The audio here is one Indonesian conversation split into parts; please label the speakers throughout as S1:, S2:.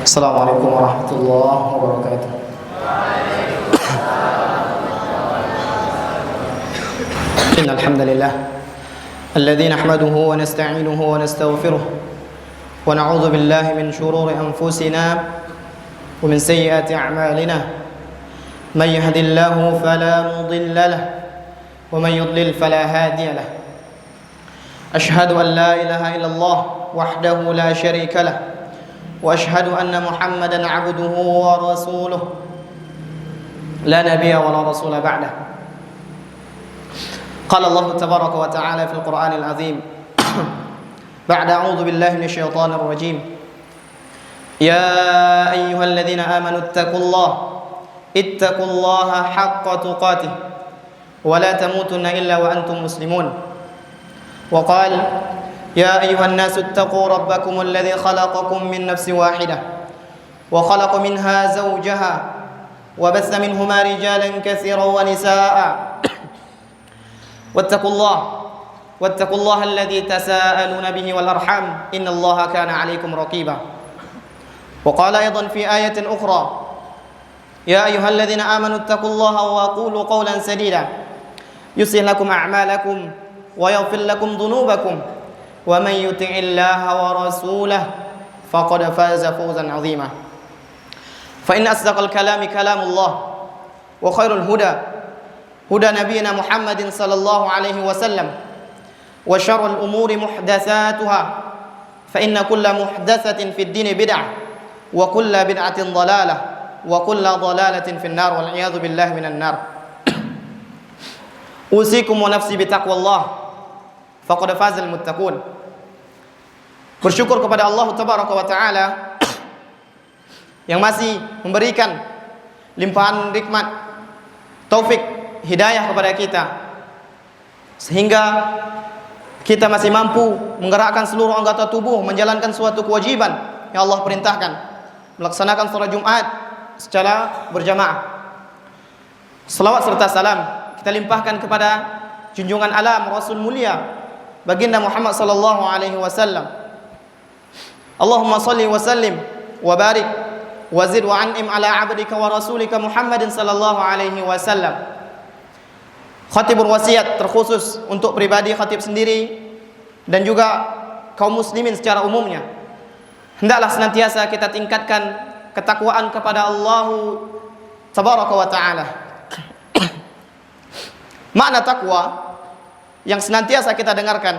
S1: Assalamualaikum warahmatullahi wabarakatuh. Innal hamdalillah alladzi nahmaduhu wa nasta'inuhu wa nastaghfiruh wa na'udzu billahi min shururi anfusina wa min sayyiati a'malina. Man yahdihillahu fala mudilla lahu wa man yudlil fala hadiya lahu. Ashhadu an la ilaha illallah wahdahu la syarika lahu وأشهد أن محمدًا عبده ورسوله لا نبي ولا رسول بعده. قال الله تبارك وتعالى في القرآن العظيم بعد أعوذ بالله من الشيطان الرجيم يا أيها الذين آمنوا اتقوا الله حق تقاته ولا تموتن إلا وأنتم مسلمون. وقال يا أيها الناس اتقوا ربكم الذي خلقكم من نفس واحدة وخلق منها زوجها وبث منهما رجالا كثيرا ونساء واتقوا الله الذي تساءلون به والأرحام إن الله كان عليكم رقيبا. وقال أيضا في آية أخرى يا أيها الذين آمنوا اتقوا الله وقولوا قولا سديدا يصلح لكم أعمالكم ويغفر لكم ذنوبكم ومن يطع الله ورسوله فقد فاز فوزا عظيما. فإن أصدق الكلام كلام الله وخير الهدى هدى نبينا محمد صلى الله عليه وسلم وشر الأمور محدثاتها فإن كل محدثة في الدين بدعة وكل بدعة ضلالة وكل ضلالة في النار والعياذ بالله من النار. أوصيكم ونفسي بتقوى الله faqad fazal muttaqun. Bersyukur kepada Allah Tabaraka wa Ta'ala yang masih memberikan limpahan nikmat, taufik, hidayah kepada kita sehingga kita masih mampu menggerakkan seluruh anggota tubuh menjalankan suatu kewajiban yang Allah perintahkan, melaksanakan salat Jumat secara berjamaah. Selawat serta salam kita limpahkan kepada junjungan alam Rasul mulia baginda Muhammad sallallahu alaihi wasallam. Allahumma salli wa sallim wa barik wa zid wa an'im ala 'abdika wa rasulika Muhammadin sallallahu alaihi wasallam. Khatib berwasiat terkhusus untuk pribadi khatib sendiri dan juga kaum muslimin secara umumnya. Hendaklah senantiasa kita tingkatkan ketakwaan kepada Allah Tabaraka wa Ta'ala. Makna takwa yang senantiasa kita dengarkan,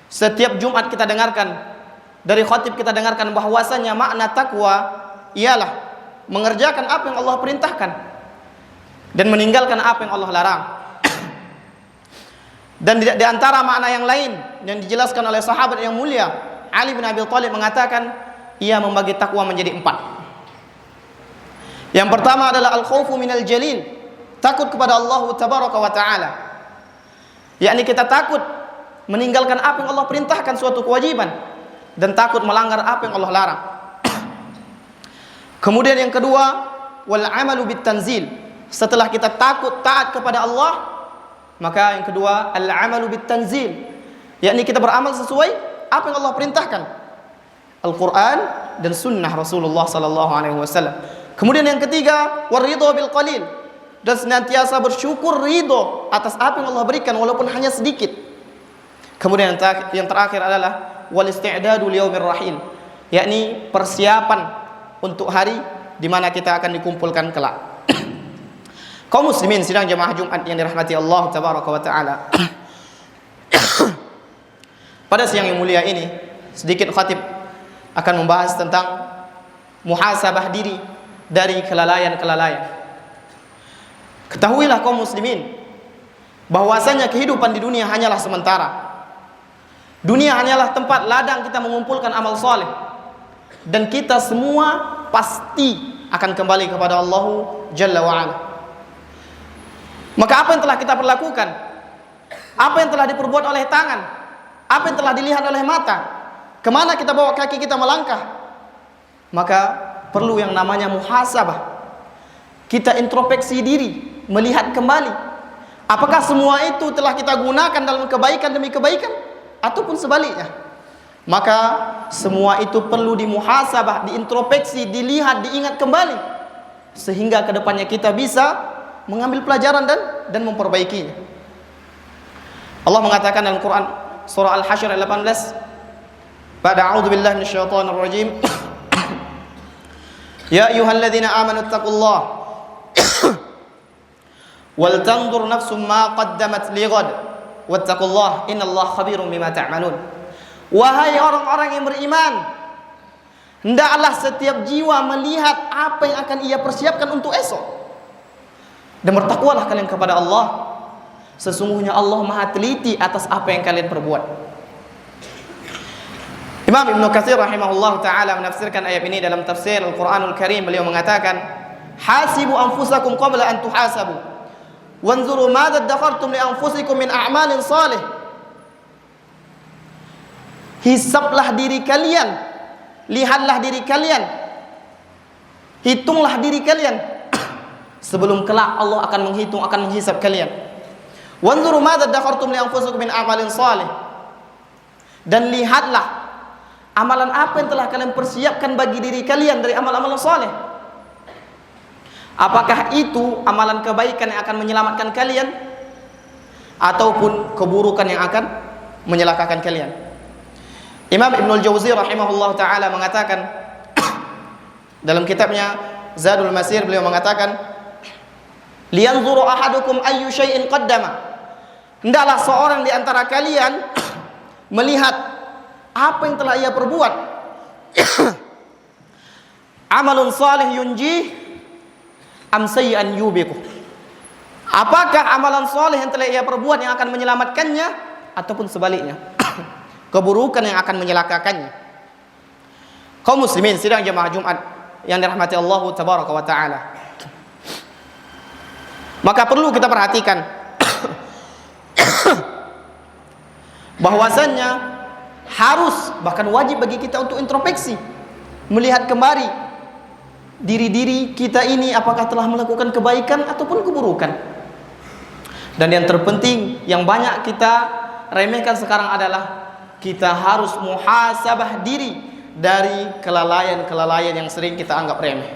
S1: setiap Jumat kita dengarkan, dari khatib kita dengarkan bahwasanya makna takwa ialah mengerjakan apa yang Allah perintahkan dan meninggalkan apa yang Allah larang. Dan di antara makna yang lain yang dijelaskan oleh sahabat yang mulia Ali bin Abi Thalib mengatakan ia membagi takwa menjadi 4. Yang pertama adalah al-khaufu minal jalil, takut kepada Allah Tabaraka wa Ta'ala, yakni kita takut meninggalkan apa yang Allah perintahkan suatu kewajiban dan takut melanggar apa yang Allah larang. Kemudian yang kedua wal amalu bit tanzil, setelah kita takut taat kepada Allah, maka yang kedua al amalu bit tanzil, yakni kita beramal sesuai apa yang Allah perintahkan, Al-Qur'an dan sunnah Rasulullah sallallahu alaihi wasallam. Kemudian yang ketiga waridho bil qalil, dan senantiasa bersyukur ridho atas apa yang Allah berikan walaupun hanya sedikit. Kemudian yang terakhir adalah wal isti'dadu liyaumir rahil, yakni persiapan untuk hari di mana kita akan dikumpulkan kelak. Kaum muslimin sidang jamaah Jumat yang dirahmati Allah Tabaraka wa Ta'ala. Pada siang yang mulia ini sedikit khatib akan membahas tentang muhasabah diri dari kelalaian-kelalaian. Ketahuilah kaum muslimin bahwasanya kehidupan di dunia hanyalah sementara. Dunia hanyalah tempat ladang kita mengumpulkan amal soleh, dan kita semua pasti akan kembali kepada Allah Jalla wa'ala. Maka apa yang telah kita perlakukan, apa yang telah diperbuat oleh tangan, apa yang telah dilihat oleh mata, kemana kita bawa kaki kita melangkah, maka perlu yang namanya muhasabah. Kita introspeksi diri, melihat kembali apakah semua itu telah kita gunakan dalam kebaikan demi kebaikan ataupun sebaliknya. Maka semua itu perlu dimuhasabah, diintrospeksi, dilihat, diingat kembali, sehingga kedepannya kita bisa mengambil pelajaran dan memperbaikinya. Allah mengatakan dalam Quran surah Al-Hasyr ayat 18, pada a'udzubillahi minasyaitonir rajim, ya ayyuhalladzina amanu taqullaha wal tanzur nafsum ma qaddamat lighad wattaqullaha innallaha khabirum bima ta'malun. Wahai orang-orang yang beriman, hendaklah setiap jiwa melihat apa yang akan ia persiapkan untuk esok, dan bertakwalah kalian kepada Allah, sesungguhnya Allah Maha teliti atas apa yang kalian perbuat. Imam Ibnu Katsir rahimahullah taala menafsirkan ayat ini dalam tafsir Al-Qur'anul Karim. Beliau mengatakan, hasibu anfusakum qabla an tuhasabu wanzuru madza dakhartum li anfusikum min a'malin salih. Hisablah diri kalian, lihatlah diri kalian, hitunglah diri kalian sebelum kelak Allah akan menghitung, akan menghisab kalian. Wanzuru madza dakhartum li anfusikum min a'malin salih, dan lihatlah amalan apa yang telah kalian persiapkan bagi diri kalian dari amal-amal saleh. Apakah itu amalan kebaikan yang akan menyelamatkan kalian, ataupun keburukan yang akan menyelakakan kalian? Imam Ibnul Jauzi rahimahullah ta'ala mengatakan dalam kitabnya Zadul Masir, beliau mengatakan, liyanzuru ahadukum ayyu syai'in qaddama, hendaklah seorang di antara kalian melihat apa yang telah ia perbuat. Amalun salih yunji am sayyi'an yubiku, apakah amalan saleh yang telah ia perbuat yang akan menyelamatkannya, ataupun sebaliknya, keburukan yang akan menyelakakannya. Kaum muslimin sidang jemaah Jumat yang dirahmati Allah tabaraka wa taala, maka perlu kita perhatikan bahwasannya harus, bahkan wajib bagi kita untuk introspeksi, melihat kembali diri-diri kita ini apakah telah melakukan kebaikan ataupun keburukan. Dan yang terpenting yang banyak kita remehkan sekarang adalah kita harus muhasabah diri dari kelalaian-kelalaian yang sering kita anggap remeh.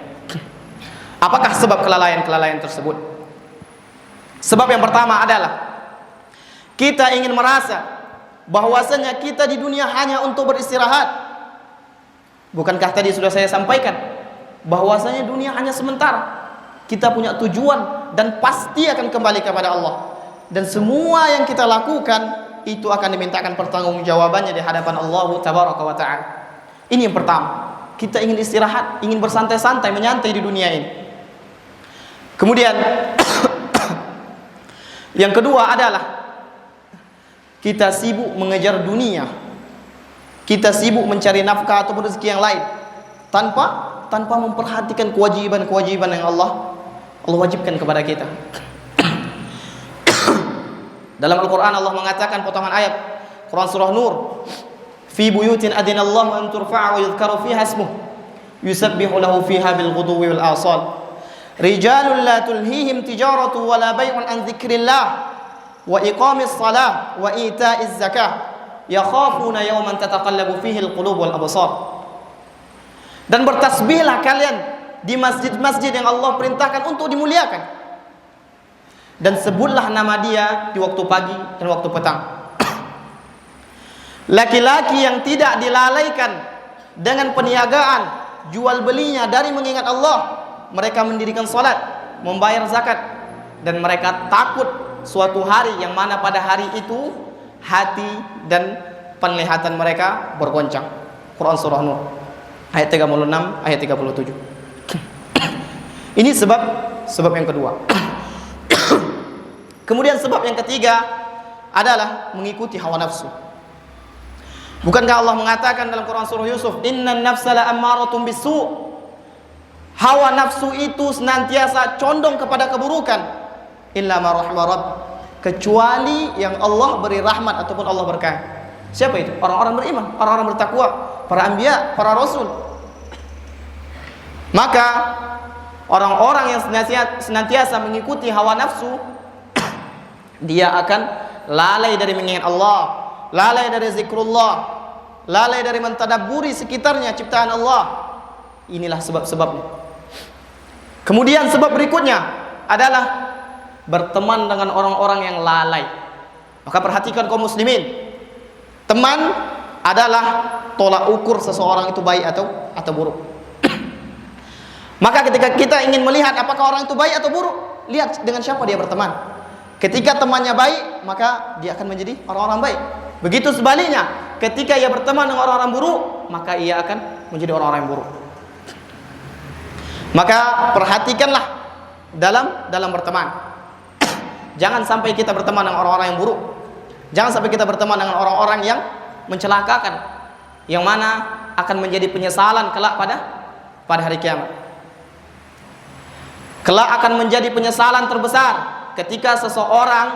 S1: Apakah sebab kelalaian-kelalaian tersebut? Sebab yang pertama adalah kita ingin merasa bahwasanya kita di dunia hanya untuk beristirahat. Bukankah tadi sudah saya sampaikan bahwasanya dunia hanya sementara? Kita punya tujuan dan pasti akan kembali kepada Allah, dan semua yang kita lakukan itu akan dimintakan pertanggungjawabannya di hadapan Allah tabaraka wa taala. Ini yang pertama, kita ingin istirahat, ingin bersantai-santai, menyantai di dunia ini. Kemudian yang kedua adalah kita sibuk mengejar dunia, kita sibuk mencari nafkah ataupun rezeki yang lain tanpa memperhatikan kewajiban-kewajiban yang Allah wajibkan kepada kita. Dalam Al-Quran Allah mengatakan potongan ayat Quran surah Nur, fi buyutin adinallahu an turfa'a wa yudhkaru fiha ismuh yusabbihu lahu fiha bil ghuduwi wal asal rijalun la tulhihim tijaratu wa la bay'un an dzikrillah wa iqamis salah wa ita'iz zakah yakhafuna yawman tataqallabu fihi al-qulub wal absar. Dan bertasbihlah kalian di masjid-masjid yang Allah perintahkan untuk dimuliakan, dan sebutlah nama Dia di waktu pagi dan waktu petang. Laki-laki yang tidak dilalaikan dengan perniagaan jual belinya dari mengingat Allah, mereka mendirikan salat, membayar zakat, dan mereka takut suatu hari yang mana pada hari itu hati dan penglihatan mereka bergoncang. Quran surah Nur ayat 36 ayat 37. Ini sebab yang kedua. Kemudian sebab yang ketiga adalah mengikuti hawa nafsu. Bukankah Allah mengatakan dalam Quran surah Yusuf, innan nafsa la ammaratun bisu', hawa nafsu itu senantiasa condong kepada keburukan, illa ma rahima rabb, kecuali yang Allah beri rahmat ataupun Allah berkahi. Siapa itu? Orang-orang beriman, orang-orang bertakwa, para anbiya, para rasul. Maka orang-orang yang senantiasa mengikuti hawa nafsu, dia akan lalai dari mengingat Allah, lalai dari zikrullah, lalai dari mentadabburi sekitarnya ciptaan Allah. Inilah sebab-sebabnya. Kemudian sebab berikutnya adalah berteman dengan orang-orang yang lalai. Maka perhatikan kaum muslimin, teman adalah tolak ukur seseorang itu baik atau buruk. Maka ketika kita ingin melihat apakah orang itu baik atau buruk, lihat dengan siapa dia berteman. Ketika temannya baik, maka dia akan menjadi orang-orang baik. Begitu sebaliknya, ketika ia berteman dengan orang-orang buruk, maka ia akan menjadi orang-orang yang buruk. Maka perhatikanlah dalam berteman. Jangan sampai kita berteman dengan orang-orang yang buruk. Jangan sampai kita berteman dengan orang-orang yang mencelakakan, yang mana akan menjadi penyesalan kelak pada hari kiamat. Kelak akan menjadi penyesalan terbesar ketika seseorang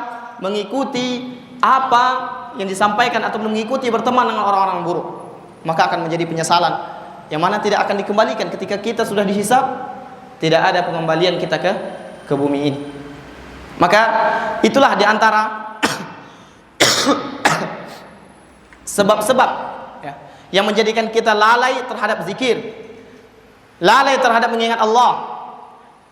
S1: mengikuti apa yang disampaikan atau mengikuti berteman dengan orang-orang buruk. Maka akan menjadi penyesalan yang mana tidak akan dikembalikan ketika kita sudah dihisab. Tidak ada pengembalian kita ke bumi ini. Maka itulah diantara sebab-sebab ya, yang menjadikan kita lalai terhadap zikir, lalai terhadap mengingat Allah,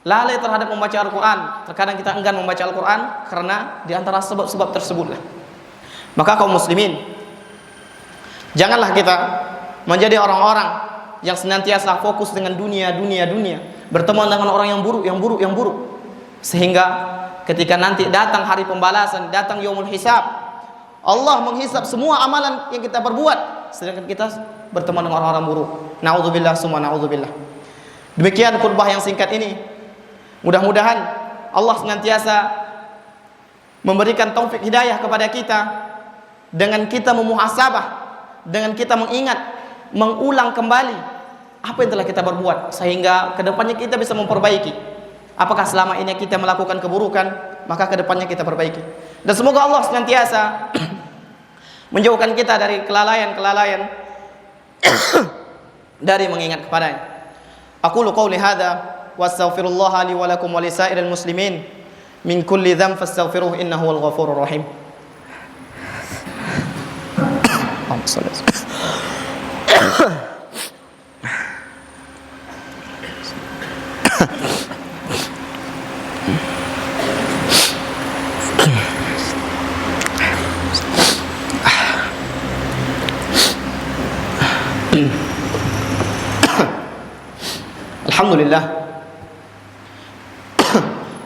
S1: lalai terhadap membaca Al-Quran. Terkadang kita enggan membaca Al-Quran karena diantara sebab-sebab tersebutlah. Maka kaum muslimin, janganlah kita menjadi orang-orang yang senantiasa fokus dengan dunia, berteman dengan orang yang buruk, sehingga ketika nanti datang hari pembalasan, datang yaumul hisab, Allah menghisab semua amalan yang kita perbuat, sedangkan kita berteman dengan orang-orang buruk. Na'udzubillah summa na'udzubillah. Demikian khutbah yang singkat ini. Mudah-mudahan Allah senantiasa memberikan taufik hidayah kepada kita dengan kita memuhasabah, dengan kita mengingat, mengulang kembali apa yang telah kita berbuat, sehingga kedepannya kita bisa memperbaiki. Apakah selama ini kita melakukan keburukan, maka kedepannya kita perbaiki. Dan semoga Allah senantiasa menjauhkan kita dari kelalaian-kelalaian dari mengingat kepadanya. Aqulu qawli hadza wa astaghfirullah li wa lakum wa lisairil muslimin min kulli dhanb fastaghfiruhu innahu wal ghafurur rahim.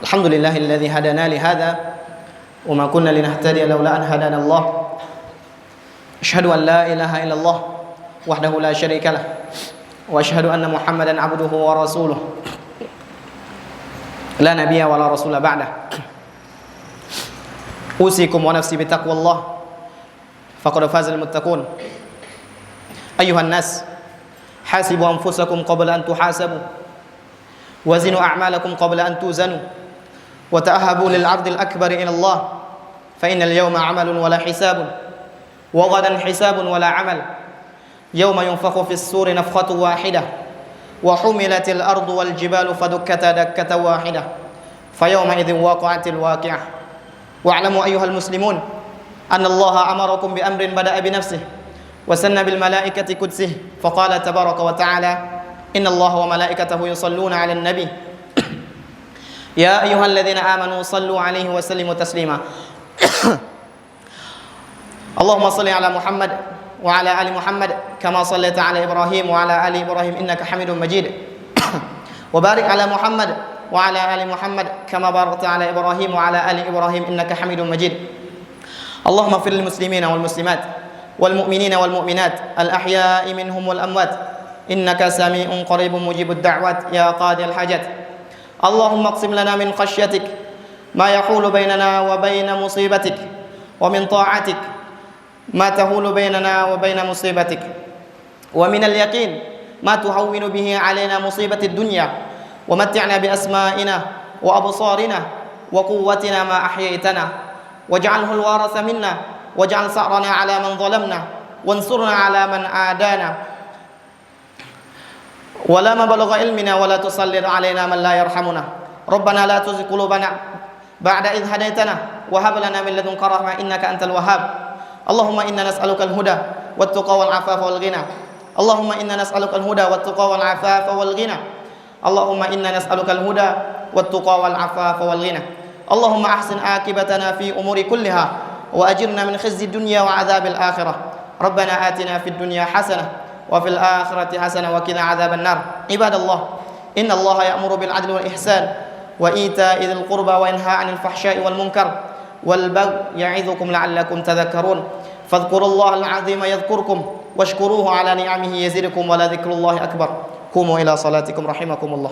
S1: Alhamdulillahilladzi hadana li hadza wa ma kunna linahtadiya laula an hadana Allah. Asyhadu an la ilaha illallah wahdahu la syarika lah wa asyhadu anna Muhammadan abduhu wa rasuluh la nabiyya wa la rasula ba'dah. Usikum wa nafsi bi taqwallah faqad fazal muttaqun. Ayuhan nas, hasibu anfusakum qabla an tuhasabu wazinu a'malakum qabla an tuzanu wa ta'ahabu lil 'ardil akbar ila Allah fa innal yawma 'amalun wa la hisabun wa ghadan hisabun wa la 'amal yawma yunfakhu fis suri nafkhatu wahidah wa humilatil ardu wal jibalu fadukkata dakkatan wahidah fa yawma idzin waqa'atil waqi'ah wa'lamu ayyuhal muslimun anna Allah amarakum bi amrin bada'a bi nafsihi wa sanna bil malaikati qudsih fa qala tabaraka wa ta'ala inna Allah wa malaikatahu yusalluna 'alan nabi ya ayyuhalladzina amanu sallu 'alaihi wa sallimu taslima. Allahumma salli ala Muhammad wa ala ali Muhammad kama sallaita ala Ibrahim wa ala ali Ibrahim innaka Hamidum Majid. Wa barik ala Muhammad wa ala ali Muhammad kama barakta ala Ibrahim wa ala ali Ibrahim innaka Hamidum Majid. Allahumma ighfir lil muslimina wal muslimat wal mu'minina wal mu'minat al ahya'i minhum wal amwat innaka sami'un qaribun mujibud da'wat ya qadil hajat. Allahumma aqsim lana min khashyatik ma yahulu bainana wa baina musibatik wa min ta'atik ma tahulu bainana wa baina musibatik wa min al-yaqin ma tuhawwinu bihi alaina musibatid dunya wa mat'ina bi asma'ina wa absarina wa quwwatina ma ahyaitana waj'alhu al-waratha minna waj'al sa'rana 'ala man zalamna wansurna 'ala man adana ولا مبلغ علمنا ولا تسلط علينا من لا يرحمنا ربنا لا تزغ قلوبنا بعد إذ هديتنا وهب لنا من لدنك رحمة إنك أنت الوهاب اللهم إنا نسألك الهدى والتقى والعفاف والغنى اللهم إنا نسألك الهدى والتقى والعفاف والغنى اللهم إنا نسألك الهدى والتقى والعفاف والغنى اللهم أحسن عاقبتنا في أمور كلها وأجرنا من خزي الدنيا وعذاب الآخرة ربنا آتنا في الدنيا حسنة وفي الآخرة حسنة وقنا عذاب النار عباد الله إن الله يأمر بالعدل والإحسان وإيتاء ذي القربى وينهى عن الفحشاء والمنكر والبغي يعظكم لعلكم تذكرون فاذكروا الله العظيم يذكركم واشكروه على نعمه يزدكم ولذكر الله أكبر قوموا إلى صلاتكم رحمكم الله